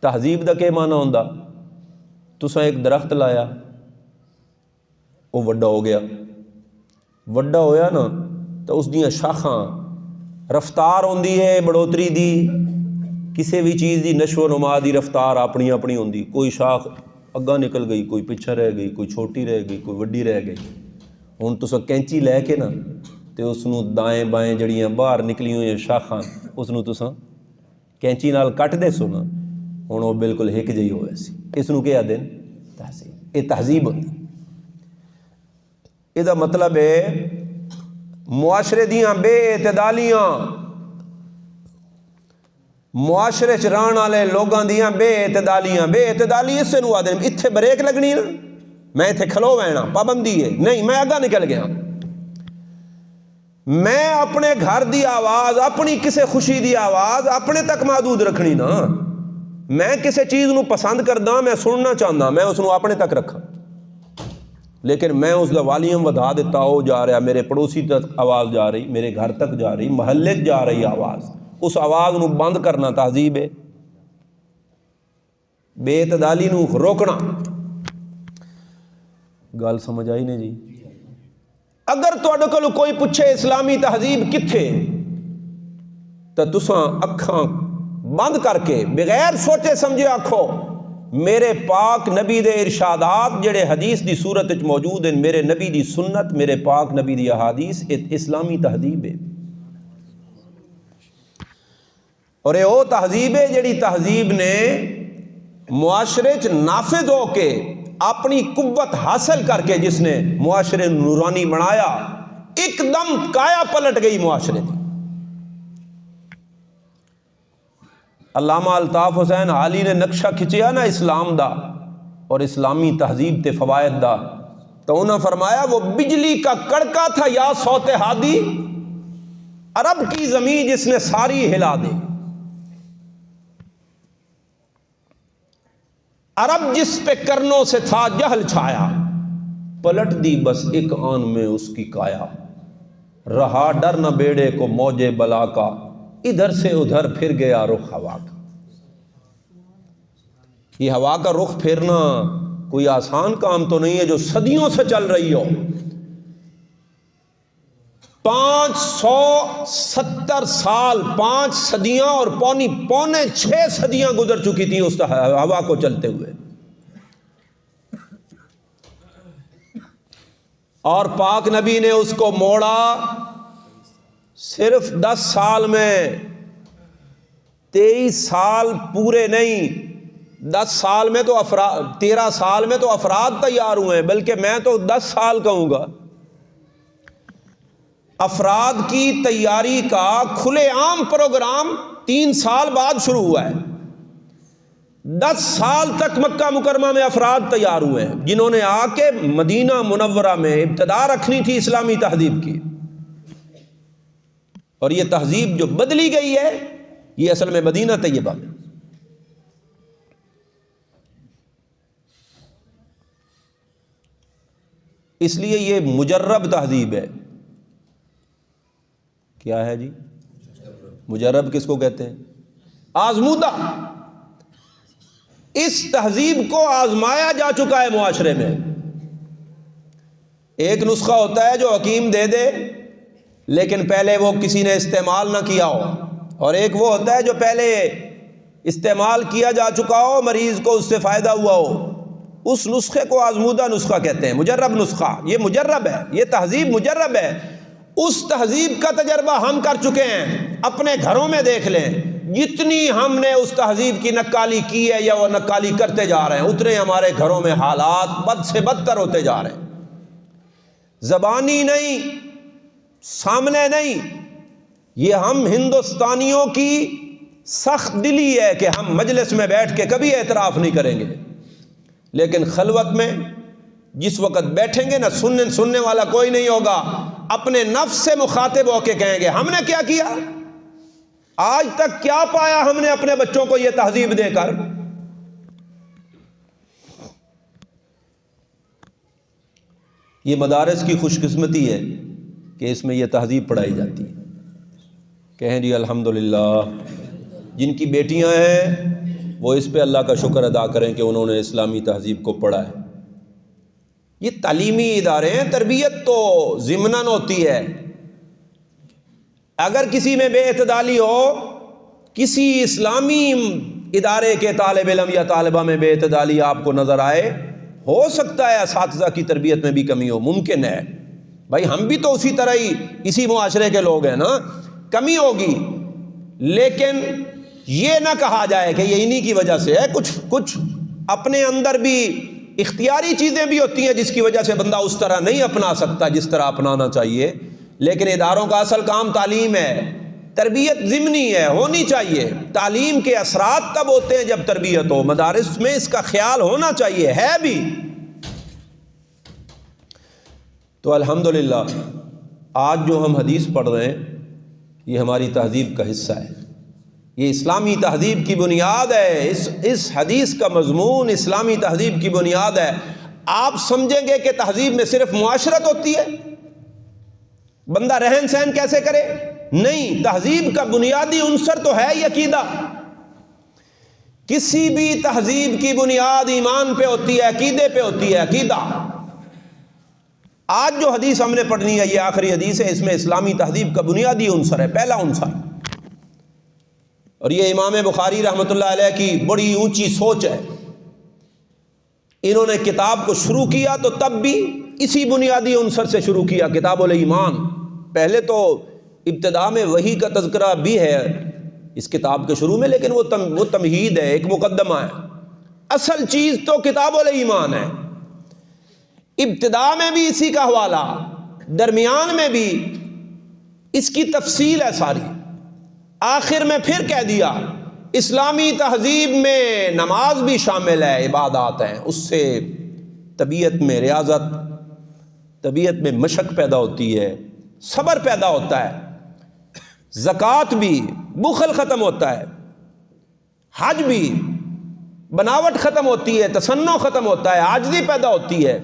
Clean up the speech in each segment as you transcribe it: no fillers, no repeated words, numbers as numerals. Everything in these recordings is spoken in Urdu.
تہذیب دا کہ معنی ہوندا تساں ایک درخت لایا وہ وڈا ہو گیا، وڈا ہویا نا تو اس دیاں شاخاں رفتار ہوندی ہے بڑھوتری دی، کسی بھی چیز دی نشو و نما دی رفتار اپنی اپنی ہوندی، کوئی شاخ اگاں نکل گئی، کوئی پیچھے رہ گئی، کوئی چھوٹی رہ گئی، کوئی وڈی رہ گئی۔ ہن تساں کینچی لے کے نا تے اس نو دائیں بائیں جڑیاں باہر نکلی ہوئی شاخاں اس نو تساں کینچی نال کٹ دے سو نا ہن وہ بالکل ہک جئی ہوئے سی، اس نو کیا دین تہذیب، یہ تہذیب ہوندی۔ یہ دا مطلب ہے معاشرے دیاں بے اعتدالیاں، معاشرے چ رہن والے لوگاں دیاں بے اعتدالیاں، بے اعتدالی اسے نو آدھے اتھے بریک لگنی نا میں اتھے کھلو وینا پابندی ہے نہیں، میں اگاں نکل گیا، میں اپنے گھر دی آواز، اپنی کسے خوشی دی آواز اپنے تک محدود رکھنی نا، میں کسے چیز نو پسند کردا، میں سننا چاہنا، میں اس نو اپنے تک رکھا، لیکن میں اس دا والیوم ودھا دیتا ہو جا رہا، میرے پڑوسی تک آواز جا رہی، میرے گھر تک جا رہی، محلے جا رہی آواز، اس آواز نو بند کرنا تہذیب ہے، بے اعتدالی نو روکنا۔ گل سمجھ آئی نہیں جی؟ اگر تواڈے کولوں کوئی پوچھے اسلامی تہذیب کتھے تو تساں اکھاں بند کر کے بغیر سوچے سمجھے آکھو میرے پاک نبی دے ارشادات جڑے حدیث دی صورت وچ موجود ہیں، میرے نبی دی سنت، میرے پاک نبی دی احادیث، اسلامی تہذیب ہے۔ اور یہ وہ تہذیب ہے جڑی تہذیب نے معاشرے چ نافذ ہو کے اپنی قوت حاصل کر کے جس نے معاشرے نورانی بنایا، ایک دم کایا پلٹ گئی معاشرے کی۔ علامہ الطاف حسین حالی نے نقشہ کھچیا نا اسلام دا اور اسلامی تہذیب تے فوائد دا، تو انہوں نے فرمایا وہ بجلی کا کڑکا تھا یا صوت ہادی، عرب کی زمین جس نے ساری ہلا دی، عرب جس پہ کرنوں سے تھا جہل چھایا، پلٹ دی بس ایک آن میں اس کی کایا، رہا ڈر نہ بیڑے کو موجے بلا کا، ادھر سے ادھر پھر گیا رخ ہوا کا۔ یہ ہوا کا رخ پھرنا کوئی آسان کام تو نہیں ہے جو صدیوں سے چل رہی ہو۔ 570 سال، 5 صدیاں اور پونے 6 صدیاں گزر چکی تھیں اس ہوا کو چلتے ہوئے، اور پاک نبی نے اس کو موڑا صرف 10 سال میں، 23 سال پورے نہیں، 10 سال میں تو 13 سال میں تو افراد تیار ہوئے ہیں، بلکہ میں تو 10 سال کہوں گا۔ افراد کی تیاری کا کھلے عام پروگرام 3 سال بعد شروع ہوا ہے۔ 10 سال تک مکہ مکرمہ میں افراد تیار ہوئے ہیں جنہوں نے آ کے مدینہ منورہ میں ابتدا رکھنی تھی اسلامی تہذیب کی، اور یہ تہذیب جو بدلی گئی ہے یہ اصل میں مدینہ طیبہ میں۔ اس لیے یہ مجرب تہذیب ہے۔ کیا ہے جی؟ مجرب کس کو کہتے ہیں؟ آزمودہ۔ اس تہذیب کو آزمایا جا چکا ہے معاشرے میں۔ ایک نسخہ ہوتا ہے جو حکیم دے دے لیکن پہلے وہ کسی نے استعمال نہ کیا ہو، اور ایک وہ ہوتا ہے جو پہلے استعمال کیا جا چکا ہو، مریض کو اس سے فائدہ ہوا ہو، اس نسخے کو آزمودہ نسخہ کہتے ہیں، مجرب نسخہ۔ یہ مجرب ہے، یہ تہذیب مجرب ہے۔ اس تہذیب کا تجربہ ہم کر چکے ہیں، اپنے گھروں میں دیکھ لیں، جتنی ہم نے اس تہذیب کی نقالی کی ہے یا وہ نقالی کرتے جا رہے ہیں، اتنے ہمارے گھروں میں حالات بد سے بدتر ہوتے جا رہے ہیں۔ زبانی نہیں، سامنے نہیں، یہ ہم ہندوستانیوں کی سخت دلی ہے کہ ہم مجلس میں بیٹھ کے کبھی اعتراف نہیں کریں گے، لیکن خلوت میں جس وقت بیٹھیں گے نا سننے والا کوئی نہیں ہوگا، اپنے نفس سے مخاطب ہو کے کہیں گے ہم نے کیا کیا، آج تک کیا پایا ہم نے اپنے بچوں کو یہ تہذیب دے کر۔ یہ مدارس کی خوش قسمتی ہے کہ اس میں یہ تہذیب پڑھائی جاتی ہے۔ کہیں جی الحمدللہ۔ جن کی بیٹیاں ہیں وہ اس پہ اللہ کا شکر ادا کریں کہ انہوں نے اسلامی تہذیب کو پڑھا ہے۔ یہ تعلیمی ادارے ہیں، تربیت تو ضمناً ہوتی ہے۔ اگر کسی میں بے اعتدالی ہو، کسی اسلامی ادارے کے طالب علم یا طالبہ میں بے اعتدالی آپ کو نظر آئے، ہو سکتا ہے اساتذہ کی تربیت میں بھی کمی ہو، ممکن ہے بھائی، ہم بھی تو اسی طرح ہی اسی معاشرے کے لوگ ہیں نا، کمی ہوگی، لیکن یہ نہ کہا جائے کہ یہ انہی کی وجہ سے ہے۔ کچھ اپنے اندر بھی اختیاری چیزیں بھی ہوتی ہیں جس کی وجہ سے بندہ اس طرح نہیں اپنا سکتا جس طرح اپنانا چاہیے، لیکن اداروں کا اصل کام تعلیم ہے، تربیت ضمنی ہے، ہونی چاہیے۔ تعلیم کے اثرات تب ہوتے ہیں جب تربیت ہو، مدارس میں اس کا خیال ہونا چاہیے، ہے بھی۔ تو الحمدللہ آج جو ہم حدیث پڑھ رہے ہیں یہ ہماری تہذیب کا حصہ ہے، یہ اسلامی تہذیب کی بنیاد ہے، اس حدیث کا مضمون اسلامی تہذیب کی بنیاد ہے۔ آپ سمجھیں گے کہ تہذیب میں صرف معاشرت ہوتی ہے، بندہ رہن سہن کیسے کرے؟ نہیں، تہذیب کا بنیادی عنصر تو ہے یہ عقیدہ۔ کسی بھی تہذیب کی بنیاد ایمان پہ ہوتی ہے، عقیدے پہ ہوتی ہے، عقیدہ۔ آج جو حدیث ہم نے پڑھنی ہے یہ آخری حدیث ہے، اس میں اسلامی تہذیب کا بنیادی عنصر ہے، پہلا عنصر، اور یہ امام بخاری رحمۃ اللہ علیہ کی بڑی اونچی سوچ ہے۔ انہوں نے کتاب کو شروع کیا تو تب بھی اسی بنیادی عنصر سے شروع کیا، کتاب الایمان۔ پہلے تو ابتدا میں وحی کا تذکرہ بھی ہے اس کتاب کے شروع میں، لیکن وہ تمہید ہے، ایک مقدمہ ہے، اصل چیز تو کتاب الایمان ہے۔ ابتدا میں بھی اسی کا حوالہ، درمیان میں بھی اس کی تفصیل ہے ساری، آخر میں پھر کہہ دیا اسلامی تہذیب میں نماز بھی شامل ہے، عبادات ہیں، اس سے طبیعت میں ریاضت، طبیعت میں مشق پیدا ہوتی ہے، صبر پیدا ہوتا ہے، زکوٰۃ بھی، بخل ختم ہوتا ہے، حج بھی، بناوٹ ختم ہوتی ہے، تصنع ختم ہوتا ہے، عاجزی پیدا ہوتی ہے،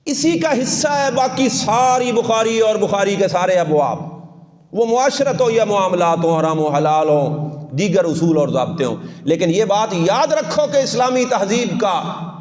اسی کا حصہ ہے باقی ساری بخاری اور بخاری کے سارے ابواب، وہ معاشرت ہو یا معاملات ہوں، حرام و حلال ہوں، دیگر اصول اور ضابطے ہوں۔ لیکن یہ بات یاد رکھو کہ اسلامی تہذیب کا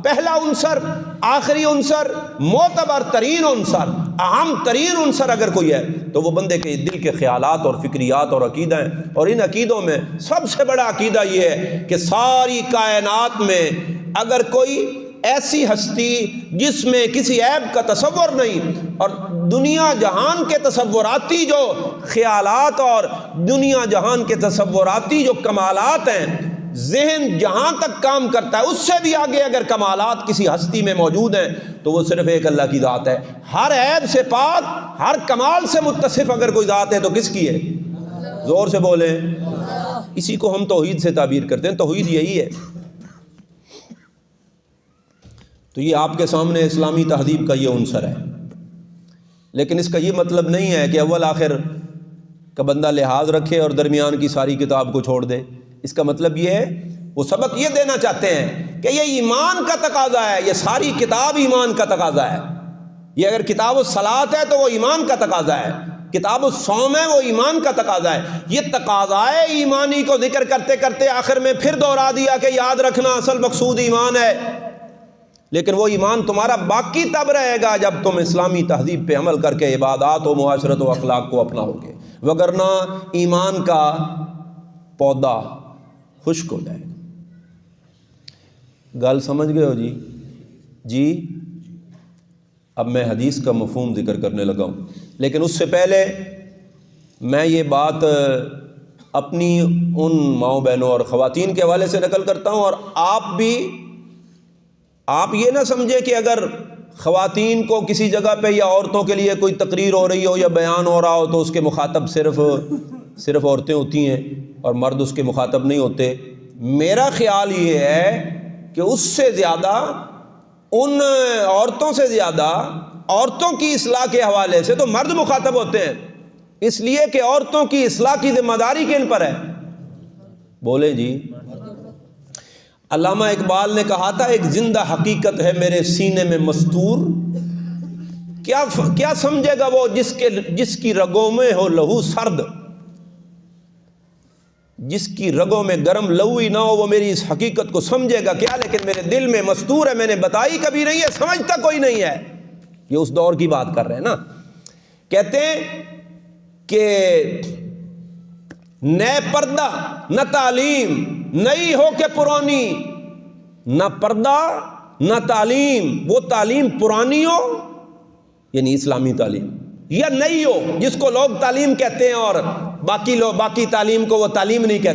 پہلا عنصر، آخری عنصر، معتبر ترین عنصر، اہم ترین عنصر اگر کوئی ہے تو وہ بندے کے دل کے خیالات اور فکریات اور عقیدہ ہیں، اور ان عقیدوں میں سب سے بڑا عقیدہ یہ ہے کہ ساری کائنات میں اگر کوئی ایسی ہستی جس میں کسی عیب کا تصور نہیں، اور دنیا جہان کے تصوراتی جو خیالات اور دنیا جہان کے تصوراتی جو کمالات ہیں، ذہن جہاں تک کام کرتا ہے اس سے بھی آگے اگر کمالات کسی ہستی میں موجود ہیں تو وہ صرف ایک اللہ کی ذات ہے۔ ہر عیب سے پاک، ہر کمال سے متصف اگر کوئی ذات ہے تو کس کی ہے؟ زور سے بولیں۔ اسی کو ہم توحید سے تعبیر کرتے ہیں، توحید یہی ہے۔ تو یہ آپ کے سامنے اسلامی تہذیب کا یہ عنصر ہے، لیکن اس کا یہ مطلب نہیں ہے کہ اول آخر کا بندہ لحاظ رکھے اور درمیان کی ساری کتاب کو چھوڑ دے۔ اس کا مطلب یہ ہے، وہ سبق یہ دینا چاہتے ہیں کہ یہ ایمان کا تقاضا ہے، یہ ساری کتاب ایمان کا تقاضا ہے۔ یہ اگر کتاب الصلاۃ ہے تو وہ ایمان کا تقاضا ہے، کتاب الصوم ہے وہ ایمان کا تقاضا ہے۔ یہ تقاضائے ایمانی کو ذکر کرتے کرتے آخر میں پھر دوہرا دیا کہ یاد رکھنا اصل مقصود ایمان ہے، لیکن وہ ایمان تمہارا باقی تب رہے گا جب تم اسلامی تہذیب پہ عمل کر کے عبادات و معاشرت و اخلاق کو اپناؤ گے، وگرنہ ایمان کا پودا خشک ہو جائے گا۔ گل سمجھ گئے ہو جی؟ اب میں حدیث کا مفہوم ذکر کرنے لگا ہوں، لیکن اس سے پہلے میں یہ بات اپنی ان ماؤں بہنوں اور خواتین کے حوالے سے نقل کرتا ہوں، اور آپ یہ نہ سمجھے کہ اگر خواتین کو کسی جگہ پہ یا عورتوں کے لیے کوئی تقریر ہو رہی ہو یا بیان ہو رہا ہو تو اس کے مخاطب صرف عورتیں ہوتی ہیں اور مرد اس کے مخاطب نہیں ہوتے۔ میرا خیال یہ ہے کہ اس سے زیادہ، ان عورتوں سے زیادہ عورتوں کی اصلاح کے حوالے سے تو مرد مخاطب ہوتے ہیں، اس لیے کہ عورتوں کی اصلاح کی ذمہ داری کن پر ہے؟ بولیں جی۔ علامہ اقبال نے کہا تھا ایک زندہ حقیقت ہے میرے سینے میں مستور، کیا سمجھے گا وہ جس کی رگوں میں ہو لہو سرد۔ جس کی رگوں میں گرم لوئی نہ ہو وہ میری اس حقیقت کو سمجھے گا کیا، لیکن میرے دل میں مستور ہے، میں نے بتائی کبھی نہیں ہے، سمجھتا کوئی نہیں ہے۔ یہ اس دور کی بات کر رہے ہیں نا۔ کہتے ہیں کہ نئے پردہ نہ تعلیم، نئی ہو کے پرانی، نہ پردہ نہ تعلیم، وہ تعلیم پرانی ہو یعنی اسلامی تعلیم، یا نئی ہو جس کو لوگ تعلیم کہتے ہیں اور باقی تعلیم کو وہ تعلیم نہیں کہتے۔